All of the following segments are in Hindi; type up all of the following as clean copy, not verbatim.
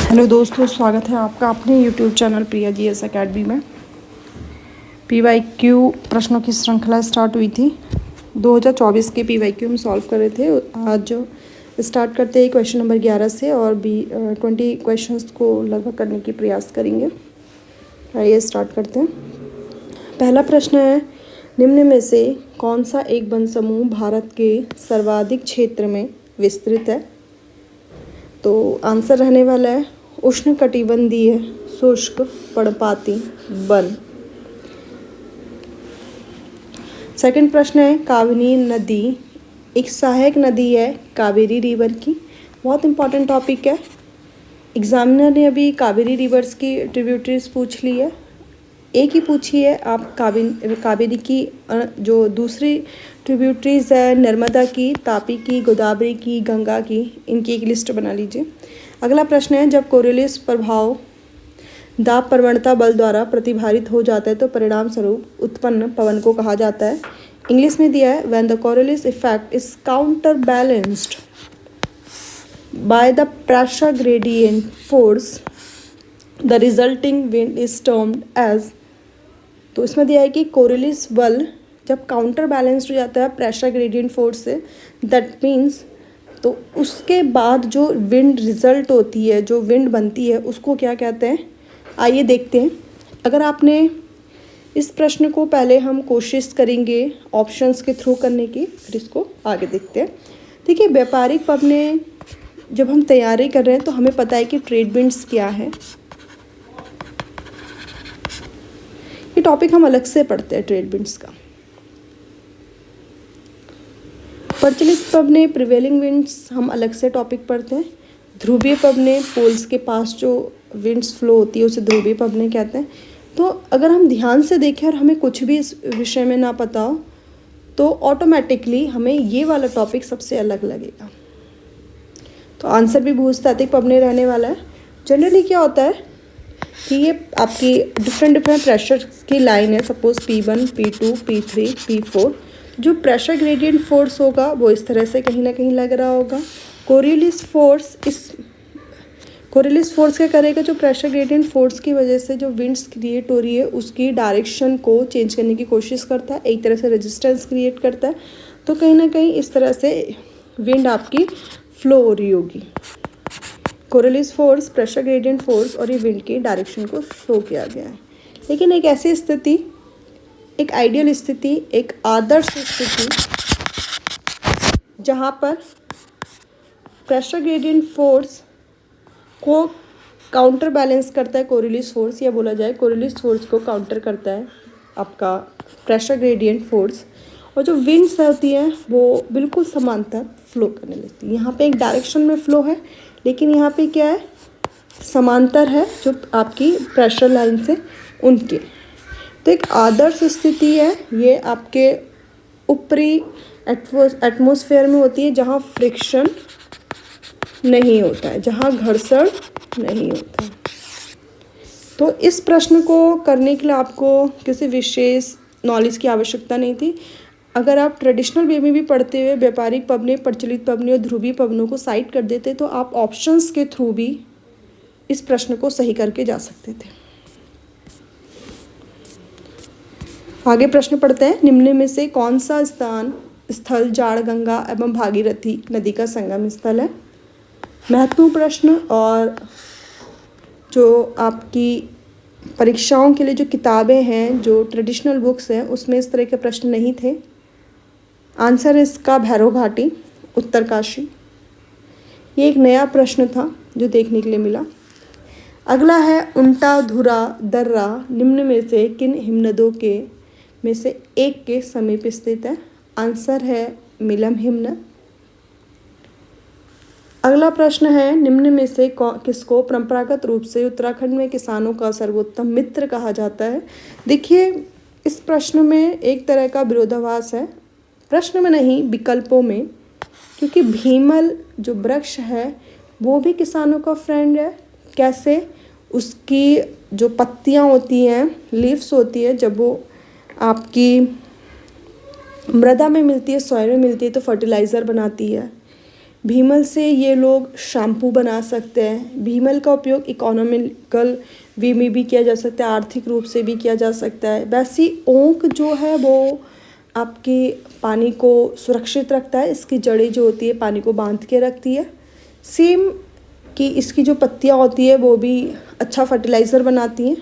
हेलो दोस्तों, स्वागत है आपका अपने यूट्यूब चैनल प्रिया जीएस एकेडमी में। पीवाईक्यू प्रश्नों की श्रृंखला स्टार्ट हुई थी। 2024 के पीवाईक्यू हम सॉल्व कर रहे थे। आज स्टार्ट करते हैं क्वेश्चन नंबर 11 से और भी 20 क्वेश्चंस को लगभग करने की प्रयास करेंगे। आइए स्टार्ट करते हैं। पहला प्रश्न है, निम्न में से कौन सा एक वन समूह भारत के सर्वाधिक क्षेत्र में विस्तृत है? तो आंसर रहने वाला है उष्णकटिबंधीय शुष्क पर्णपाती वन। सेकंड प्रश्न है, काबिनी नदी एक सहायक नदी है कावेरी रिवर की। बहुत इंपॉर्टेंट टॉपिक है। एग्जामिनर ने अभी कावेरी रिवर्स की ट्रिब्यूटरीज पूछ ली है, एक ही पूछी है। आप कावेरी की जो दूसरी ट्रिब्यूटरीज है, नर्मदा की, तापी की, गोदावरी की, गंगा की, इनकी एक लिस्ट बना लीजिए। अगला प्रश्न है, जब कोरियोलिस प्रभाव दाब प्रवणता बल द्वारा प्रतिभारित हो जाता है तो परिणाम स्वरूप उत्पन्न पवन को कहा जाता है। इंग्लिश में दिया है, when the Coriolis effect is counter balanced by the pressure gradient force the resulting wind is termed as. तो इसमें दिया है कि कोरियोलिस बल जब काउंटर बैलेंस्ड हो जाता है प्रेशर ग्रेडियंट फोर्स से, दैट मीन्स तो उसके बाद जो विंड रिजल्ट होती है, जो विंड बनती है, उसको क्या कहते हैं? आइए देखते हैं। अगर आपने इस प्रश्न को पहले हम कोशिश करेंगे ऑप्शंस के थ्रू करने की, फिर इसको आगे देखते हैं। देखिए, व्यापारिक पवने जब हम तैयारी कर रहे हैं तो हमें पता है कि ट्रेड विंड्स क्या है। ये टॉपिक हम अलग से पढ़ते हैं ट्रेड विंड्स का। प्रचलित पवने प्रिवेलिंग विंड्स हम अलग से टॉपिक पढ़ते हैं। ध्रुवीय पवने पोल्स के पास जो विंड्स फ्लो होती है उसे ध्रुवीय पवने कहते हैं। तो अगर हम ध्यान से देखें और हमें कुछ भी इस विषय में ना पता हो तो ऑटोमेटिकली हमें ये वाला टॉपिक सबसे अलग लगेगा। तो आंसर भी भूस्थैतिक पवने रहने वाला है। जनरली क्या होता है कि ये आपकी डिफरेंट प्रेशर की लाइन है, suppose P1, P2, P3, P4। जो प्रेशर ग्रेडियंट फोर्स होगा वो इस तरह से कहीं ना कहीं लग रहा होगा। कोरियोलिस फोर्स क्या करेगा? जो प्रेशर ग्रेडियंट फोर्स की वजह से जो विंड्स क्रिएट हो रही है उसकी डायरेक्शन को चेंज करने की कोशिश करता है, एक तरह से रेजिस्टेंस क्रिएट करता है। तो कहीं ना कहीं इस तरह से विंड आपकी फ्लो हो रही होगी। Coriolis force, pressure gradient force और ये विंड की डायरेक्शन को शो किया गया है। लेकिन एक ऐसी स्थिति, एक आइडियल स्थिति, एक आदर्श स्थिति जहाँ पर प्रेशर ग्रेडियंट फोर्स को काउंटर बैलेंस करता है कोरियोलिस फोर्स, या बोला जाए कोरियोलिस फोर्स को काउंटर करता है आपका प्रेशर ग्रेडियंट फोर्स, और जो विंड्स होती हैं वो बिल्कुल समांतर फ्लो करने लगती है। यहाँ पे एक डायरेक्शन में फ्लो है लेकिन यहाँ पे क्या है? समांतर है जो आपकी प्रेशर लाइन से उनके। तो एक आदर्श स्थिति है ये आपके ऊपरी एटमॉस्फेयर में होती है जहाँ फ्रिक्शन नहीं होता है, जहाँ घर्षण नहीं होता है। तो इस प्रश्न को करने के लिए आपको किसी विशेष नॉलेज की आवश्यकता नहीं थी। अगर आप ट्रेडिशनल वे में भी पढ़ते हुए व्यापारिक पवने, प्रचलित पवने और ध्रुवीय पवनों को साइड कर देते तो आप ऑप्शंस के थ्रू भी इस प्रश्न को सही करके जा सकते थे। आगे प्रश्न पढ़ते हैं, निम्न में से कौन सा स्थल जाड़ गंगा एवं भागीरथी नदी का संगम स्थल है? महत्वपूर्ण प्रश्न, और जो आपकी परीक्षाओं के लिए जो किताबें हैं, जो ट्रेडिशनल बुक्स हैं, उसमें इस तरह के प्रश्न नहीं थे। आंसर इसका भैरव घाटी, उत्तरकाशी। ये एक नया प्रश्न था जो देखने के लिए मिला। अगला है, उल्टा धुरा दर्रा निम्न में से किन हिमनदों के में से एक के समीप स्थित है? आंसर है मिलम हिमनद। अगला प्रश्न है, निम्न में से किसको परंपरागत रूप से उत्तराखंड में किसानों का सर्वोत्तम मित्र कहा जाता है? देखिए, इस प्रश्न में एक तरह का विरोधाभास है, प्रश्न में नहीं विकल्पों में, क्योंकि भीमल जो वृक्ष है वो भी किसानों का फ्रेंड है। कैसे? उसकी जो पत्तियां होती हैं, लीव्स होती है, जब वो आपकी मृदा में मिलती है, सॉइल में मिलती है तो फर्टिलाइज़र बनाती है। भीमल से ये लोग शैम्पू बना सकते हैं। भीमल का उपयोग इकोनॉमिकल वे में भी किया जा सकता है, आर्थिक रूप से भी किया जा सकता है। वैसी ओंक जो है वो आपके पानी को सुरक्षित रखता है, इसकी जड़ें जो होती है पानी को बांध के रखती है। सेम कि इसकी जो पत्तियाँ होती है वो भी अच्छा फर्टिलाइज़र बनाती हैं।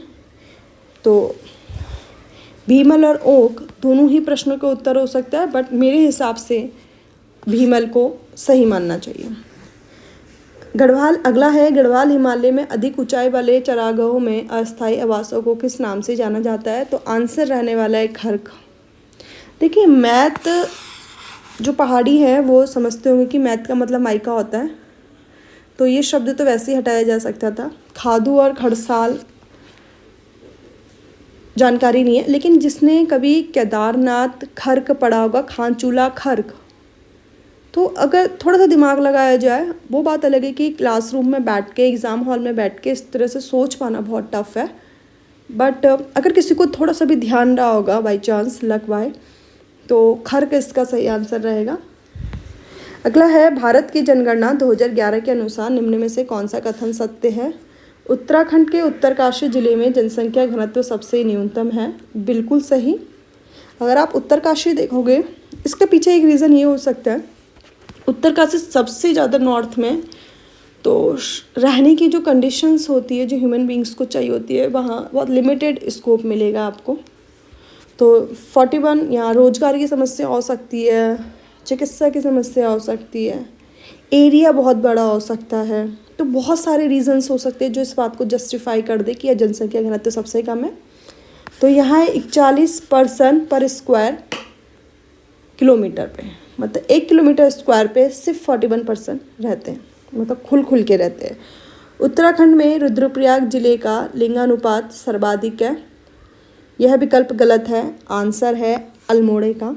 तो भीमल और ओक दोनों ही प्रश्नों का उत्तर हो सकता है, बट मेरे हिसाब से भीमल को सही मानना चाहिए। गढ़वाल अगला है, गढ़वाल हिमालय में अधिक ऊंचाई वाले चरागाहों में अस्थायी आवासों को किस नाम से जाना जाता है? तो आंसर रहने वाला है खर्क। देखिए मैत जो पहाड़ी है वो समझते होंगे कि मैत का मतलब माइका होता है, तो ये शब्द तो वैसे ही हटाया जा सकता था। खादू और खड़साल जानकारी नहीं है, लेकिन जिसने कभी केदारनाथ खर्क पढ़ा होगा, खानचूला खर्क, तो अगर थोड़ा सा दिमाग लगाया जाए, वो बात अलग है कि क्लासरूम में बैठ के, एग्ज़ाम हॉल में बैठ के इस तरह से सोच पाना बहुत टफ है, बट अगर किसी को थोड़ा सा भी ध्यान रहा होगा बाई चांस लक बाय, तो खर्क इसका सही आंसर रहेगा। अगला है, भारत की जनगणना 2011 के अनुसार निम्न में से कौन सा कथन सत्य है? उत्तराखंड के उत्तरकाशी जिले में जनसंख्या घनत्व सबसे न्यूनतम है। बिल्कुल सही। अगर आप उत्तरकाशी देखोगे, इसके पीछे एक रीज़न ये हो सकता है, उत्तरकाशी सबसे ज़्यादा नॉर्थ में, तो रहने की जो कंडीशंस होती है, जो ह्यूमन बींग्स को चाहिए होती है, वहाँ बहुत लिमिटेड स्कोप मिलेगा आपको। तो 41 यहाँ रोजगार की समस्या हो सकती है, चिकित्सा की समस्या हो सकती है, एरिया बहुत बड़ा हो सकता है, तो बहुत सारे रीजंस हो सकते हैं जो इस बात को जस्टिफाई कर दे कि यह जनसंख्या घनत्व सबसे कम है। तो यहाँ 41 पर्सन पर स्क्वायर किलोमीटर पे, मतलब 1 किलोमीटर स्क्वायर पे सिर्फ 41 पर्सन रहते हैं, मतलब खुल के रहते हैं। उत्तराखंड में रुद्रप्रयाग जिले का लिंगानुपात सर्वाधिक है। यह विकल्प गलत है, आंसर है अल्मोड़े का।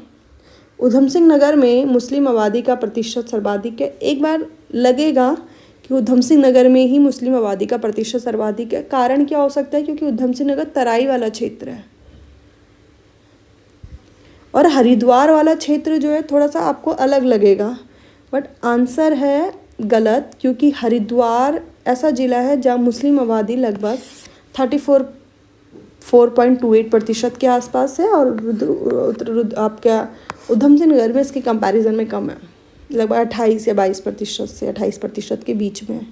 उधम सिंह नगर में मुस्लिम आबादी का प्रतिशत सर्वाधिक है। एक बार लगेगा कि उधम सिंह नगर में ही मुस्लिम आबादी का प्रतिशत सर्वाधिक है। कारण क्या हो सकता है? क्योंकि उधम सिंह नगर तराई वाला क्षेत्र है, और हरिद्वार वाला क्षेत्र जो है थोड़ा सा आपको अलग लगेगा, बट आंसर है गलत, क्योंकि हरिद्वार ऐसा ज़िला है जहाँ मुस्लिम आबादी लगभग 4.28% के आसपास है, और आपका उधम सिंह नगर में इसके कंपैरिजन में कम है, लगभग 28 या 22% से 28% के बीच में है।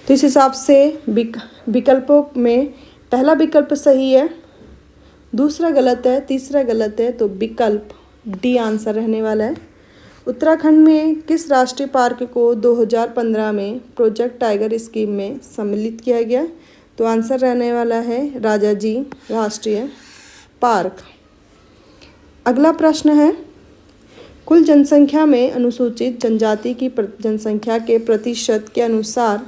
तो इस हिसाब से विकल्पों में पहला विकल्प सही है, दूसरा गलत है, तीसरा गलत है, तो विकल्प डी आंसर रहने वाला है। उत्तराखंड में किस राष्ट्रीय पार्क को 2015 में प्रोजेक्ट टाइगर स्कीम में सम्मिलित किया गया? तो आंसर रहने वाला है राजाजी राष्ट्रीय पार्क। अगला प्रश्न है, कुल जनसंख्या में अनुसूचित जनजाति की जनसंख्या के प्रतिशत के अनुसार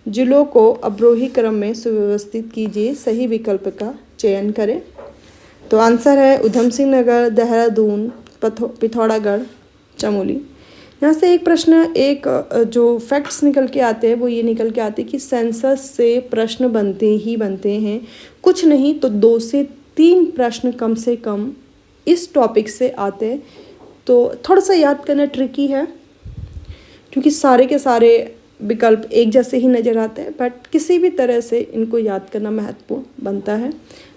जिलों को अवरोही क्रम में सुव्यवस्थित कीजिए। सही विकल्प का चयन करें। तो आंसर है उधम सिंह नगर, देहरादून, पिथौरागढ़, चमोली। यहाँ से एक प्रश्न, एक जो फैक्ट्स निकल के आते हैं वो ये निकल के आते हैं कि सेंसस से प्रश्न बनते हैं, कुछ नहीं तो 2 से 3 प्रश्न कम से कम इस टॉपिक से आते हैं। तो थोड़ा सा याद करना ट्रिकी है, क्योंकि सारे के सारे विकल्प एक जैसे ही नज़र आते हैं, बट किसी भी तरह से इनको याद करना महत्वपूर्ण बनता है।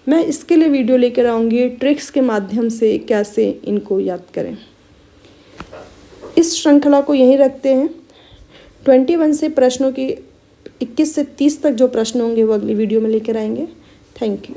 मैं इसके लिए वीडियो लेकर आऊँगी ट्रिक्स के माध्यम से कैसे इनको याद करें। इस श्रृंखला को यहीं रखते हैं। 21 से प्रश्नों की 21 से 30 तक जो प्रश्न होंगे वो अगली वीडियो में लेकर आएंगे। Thank you.